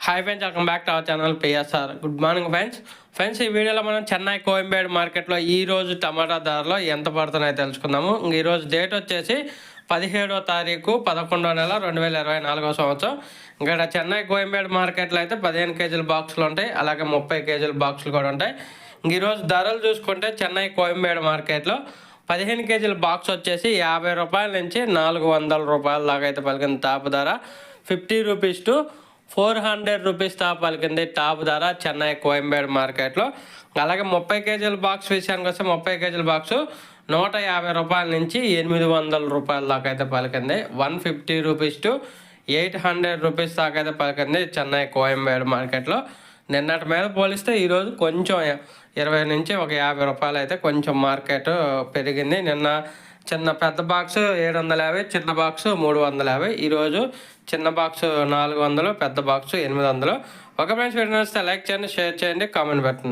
Hi friends, welcome back to our channel PSR. Good morning friends ఈ వీడియోలో మనం చెన్నై కోయంబేడు మార్కెట్లో ఈరోజు టమాటా ధరలు ఎంత పడుతున్నాయో తెలుసుకుందాము. ఈరోజు డేట్ వచ్చేసి 17వ తారీఖు 11వ నెల 2024 సంవత్సరం. ఇక్కడ చెన్నై కోయంబేడు మార్కెట్లో అయితే 15 కేజీల బాక్సులు ఉంటాయి, అలాగే 30 కేజీల బాక్సులు కూడా ఉంటాయి. ఈరోజు ధరలు చూసుకుంటే చెన్నై కోయంబేడు మార్కెట్లో 15 కేజీల బాక్స్ వచ్చేసి 50 రూపాయల నుంచి 400 రూపాయల దాకా అయితే పలికింది టాప్ ధర. 50 రూపీస్ టు 400 రూపీస్ టాప్ పలికింది టాప్ ధర చెన్నై కోయంబేడు మార్కెట్లో. అలాగే 30 కేజీల బాక్స్ విషయానికి వస్తే 30 కేజీల బాక్సు 150 రూపాయల నుంచి 800 రూపాయల దాకా అయితే పలికింది. 150 రూపీస్ టు 800 రూపీస్ దాకా అయితే పలికింది చెన్నై కోయంబేడు మార్కెట్లో. నిన్నటి మీద పోలిస్తే ఈరోజు కొంచెం 20 నుంచి ఒక 50 రూపాయలు అయితే కొంచెం మార్కెట్ పెరిగింది. నిన్న పెద్ద బాక్స్ 750, చిన్న బాక్స్ 350. ఈరోజు చిన్న బాక్స్ 400, పెద్ద బాక్స్ 800. ఒక ఫ్రెండ్స్ వీడియో నచ్చితే లైక్ చేయండి, షేర్ చేయండి, కామెంట్ పెట్టండి.